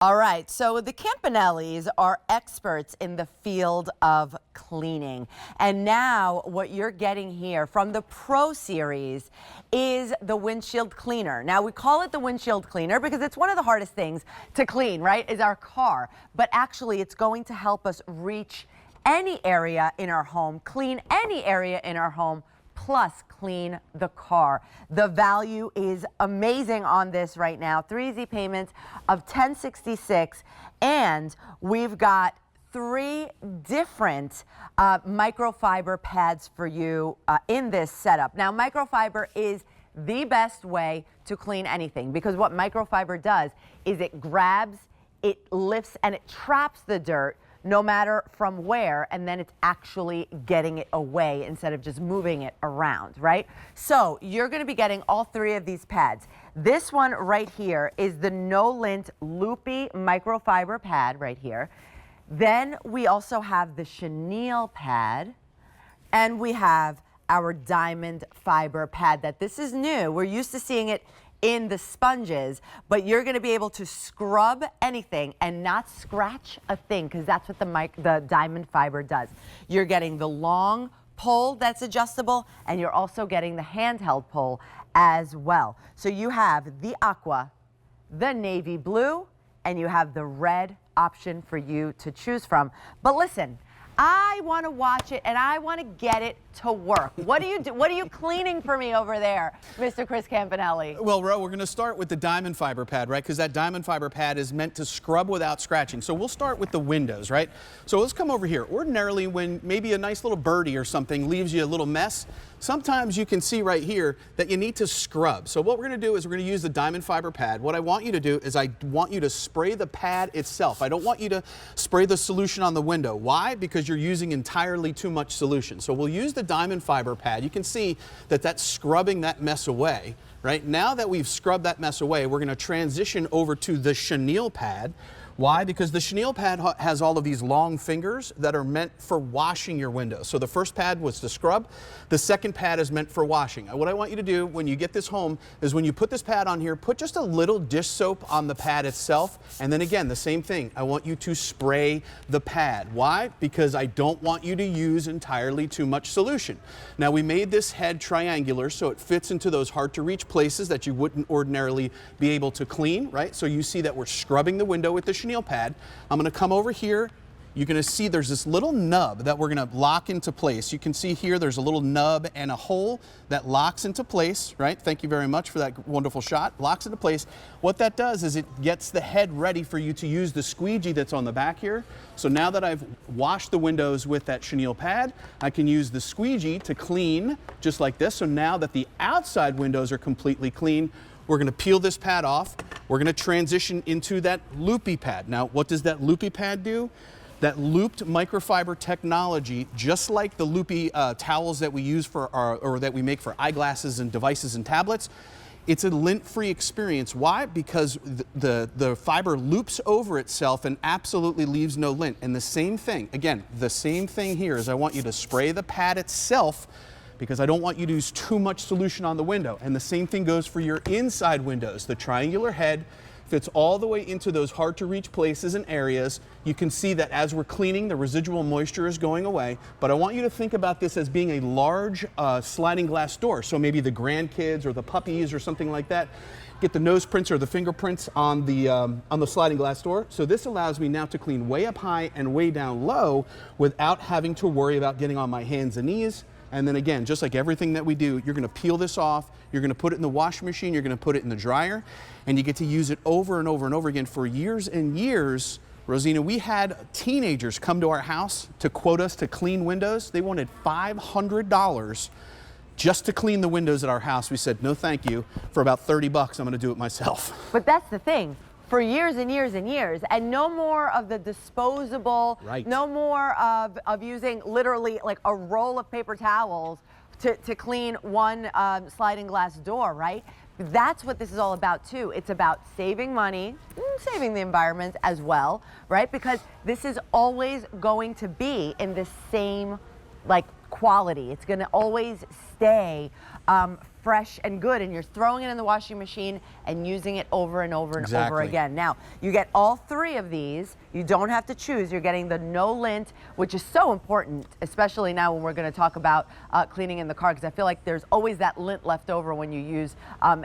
All right, so the Campanellis are experts in the field of cleaning. And now what you're getting here from the Pro Series is the windshield cleaner. Now we call it the windshield cleaner because it's one of the hardest things to clean, right, is our car. But actually it's going to help us reach any area in our home, clean any area in our home, plus clean the car. The value is amazing on this right now. 3 easy payments of $10.66, and we've got 3 different microfiber pads for you in this setup. Now, microfiber is the best way to clean anything because what microfiber does is it grabs, it lifts, and it traps the dirt no matter from where, and then it's actually getting it away instead of just moving it around, right? So you're gonna be getting all 3 of these pads. This one right here is the No Lint Loopy Microfiber pad right here. Then we also have the chenille pad, and we have our diamond fiber pad that this is new. We're used to seeing it in the sponges, but you're going to be able to scrub anything and not scratch a thing because that's what the diamond fiber does. You're getting the long pole that's adjustable, and you're also getting the handheld pole as well. So you have the aqua, the navy blue, and you have the red option for you to choose from. But listen, I want to watch it and I want to get it to work. What do you do? What are you cleaning for me over there, Mr. Chris Campanelli? Well, Ro, we're going to start with the diamond fiber pad, right? Because that diamond fiber pad is meant to scrub without scratching. So we'll start with the windows, right? So let's come over here. Ordinarily, when maybe a nice little birdie or something leaves you a little mess, sometimes you can see right here that you need to scrub. So what we're going to do is we're going to use the diamond fiber pad. What I want you to do is I want you to spray the pad itself. I don't want you to spray the solution on the window. Why? Because you're using entirely too much solution. So we'll use the diamond fiber pad. You can see that that's scrubbing that mess away, right? Now that we've scrubbed that mess away, we're going to transition over to the chenille pad. Why? Because the chenille pad has all of these long fingers that are meant for washing your windows. So the first pad was to scrub. The second pad is meant for washing. What I want you to do when you get this home is when you put this pad on here, put just a little dish soap on the pad itself. And then again, the same thing. I want you to spray the pad. Why? Because I don't want you to use entirely too much solution. Now we made this head triangular so it fits into those hard to reach places that you wouldn't ordinarily be able to clean, right? So you see that we're scrubbing the window with the chenille pad. I'm going to come over here. You're going to see there's this little nub that we're going to lock into place. You can see here there's a little nub and a hole that locks into place, right? Thank you very much for that wonderful shot. Locks into place. What that does is it gets the head ready for you to use the squeegee that's on the back here. So now that I've washed the windows with that chenille pad, I can use the squeegee to clean just like this. So now that the outside windows are completely clean, we're going to peel this pad off. We're going to transition into that loopy pad. Now, what does that loopy pad do? That looped microfiber technology, just like the loopy towels that we use for or that we make for eyeglasses and devices and tablets, it's a lint-free experience. Why? Because the fiber loops over itself and absolutely leaves no lint. And the same thing, again, the same thing here is I want you to spray the pad itself because I don't want you to use too much solution on the window. And the same thing goes for your inside windows. The triangular head fits all the way into those hard to reach places and areas. You can see that as we're cleaning, the residual moisture is going away. But I want you to think about this as being a large sliding glass door. So maybe the grandkids or the puppies or something like that get the nose prints or the fingerprints on the sliding glass door. So this allows me now to clean way up high and way down low without having to worry about getting on my hands and knees. And then again, just like everything that we do, you're going to peel this off, you're going to put it in the washing machine, you're going to put it in the dryer, and you get to use it over and over and over again for years and years. Rosina, we had teenagers come to our house to quote us to clean windows. They wanted $500 just to clean the windows at our house. We said, no thank you. For about 30 bucks, I'm going to do it myself. But that's the thing. For years and years and years, and no more of the disposable, right. No more of using literally like a roll of paper towels to clean one sliding glass door, right? That's what this is all about too. It's about saving money, saving the environment as well, right? Because this is always going to be in the same like quality. It's going to always stay fresh and good, and you're throwing it in the washing machine and using it over and over and over again. Now, you get all three of these. You don't have to choose. You're getting the no lint, which is so important, especially now when we're going to talk about cleaning in the car, because I feel like there's always that lint left over when you use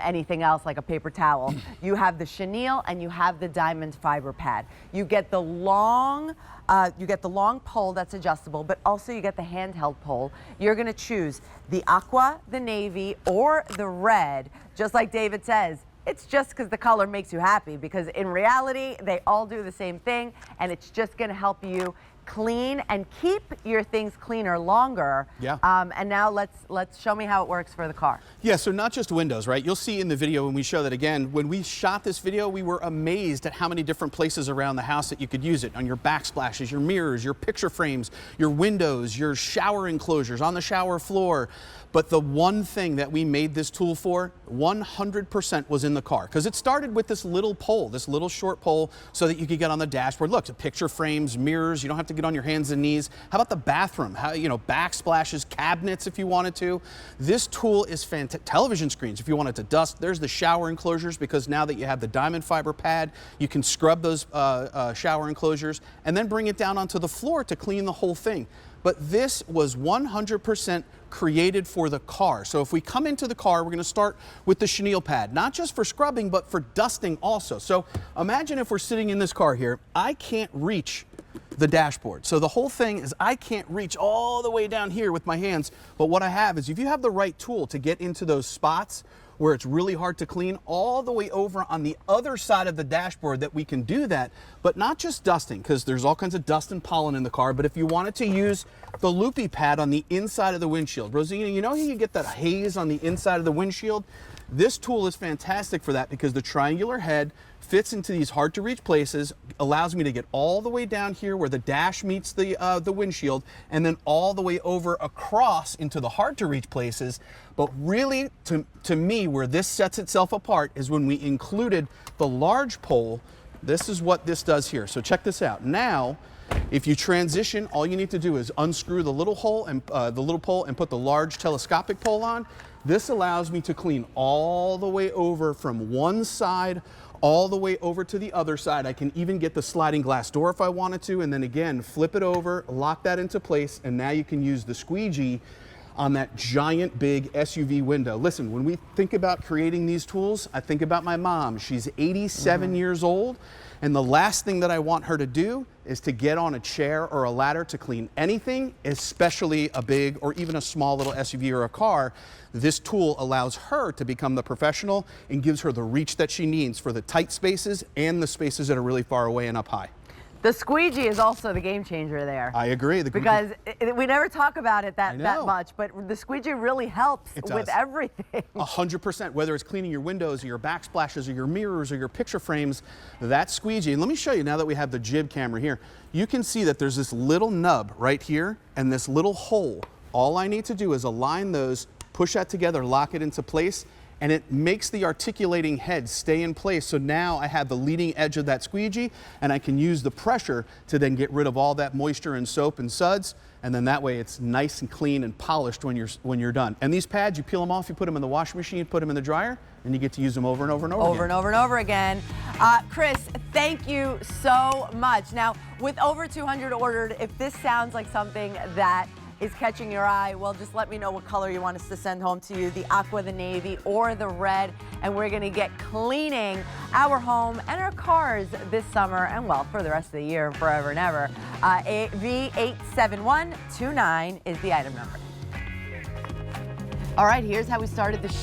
anything else like a paper towel. You have the chenille and you have the diamond fiber pad. You get the long pole that's adjustable, but also you get the handheld pole. You're going to choose the aqua, the navy, or the red. Just like David says, it's just because the color makes you happy, because in reality, they all do the same thing, and it's just going to help you clean and keep your things cleaner longer. Yeah. And now let's show me how it works for the car. Yeah, so not just windows, right? You'll see in the video when we show that again, when we shot this video, we were amazed at how many different places around the house that you could use it. On your backsplashes, your mirrors, your picture frames, your windows, your shower enclosures, on the shower floor. But the one thing that we made this tool for, 100% was in the car. Because it started with this little pole, this little short pole, so that you could get on the dashboard. Look, picture frames, mirrors, you don't have to get on your hands and knees. How about the bathroom? How, backsplashes, cabinets if you wanted to. This tool is fantastic. Television screens, if you wanted to dust. There's the shower enclosures, because now that you have the diamond fiber pad, you can scrub those shower enclosures and then bring it down onto the floor to clean the whole thing. But this was 100% created for the car. So if we come into the car, we're going to start with the chenille pad, not just for scrubbing, but for dusting also. So imagine if we're sitting in this car here, I can't reach the dashboard. So the whole thing is I can't reach all the way down here with my hands. But what I have is, if you have the right tool to get into those spots where it's really hard to clean, all the way over on the other side of the dashboard, that we can do that, but not just dusting, because there's all kinds of dust and pollen in the car, but if you wanted to use the loopy pad on the inside of the windshield. Rosina, you know how you get that haze on the inside of the windshield? This tool is fantastic for that, because the triangular head fits into these hard to reach places, allows me to get all the way down here where the dash meets the windshield, and then all the way over across into the hard to reach places. But really, to me, where this sets itself apart is when we included the large pole. This is what this does here. So check this out. Now, if you transition, all you need to do is unscrew the little hole and the little pole and put the large telescopic pole on. This allows me to clean all the way over from one side all the way over to the other side. I can even get the sliding glass door if I wanted to, and then again, flip it over, lock that into place, and now you can use the squeegee on that giant big SUV window. Listen, when we think about creating these tools, I think about my mom. She's 87 years old, and the last thing that I want her to do is to get on a chair or a ladder to clean anything, especially a big or even a small little SUV or a car. This tool allows her to become the professional and gives her the reach that she needs for the tight spaces and the spaces that are really far away and up high. The squeegee is also the game changer there. I agree. Because we never talk about it that much, but the squeegee really helps with everything. 100%, whether it's cleaning your windows or your backsplashes or your mirrors or your picture frames, that squeegee. And let me show you, now that we have the jib camera here, you can see that there's this little nub right here and this little hole. All I need to do is align those, push that together, lock it into place, and it makes the articulating head stay in place. So now I have the leading edge of that squeegee, and I can use the pressure to then get rid of all that moisture and soap and suds, and then that way it's nice and clean and polished when you're done. And these pads, you peel them off, you put them in the washing machine, put them in the dryer, and you get to use them over and over and over again. Over and over and over again. Chris, thank you so much. Now, with over 200 ordered, if this sounds like something that is catching your eye, well, just let me know what color you want us to send home to you, the aqua, the navy, or the red, and we're gonna get cleaning our home and our cars this summer, and well, for the rest of the year, forever and ever. V87129 is the item number. All right, here's how we started the show.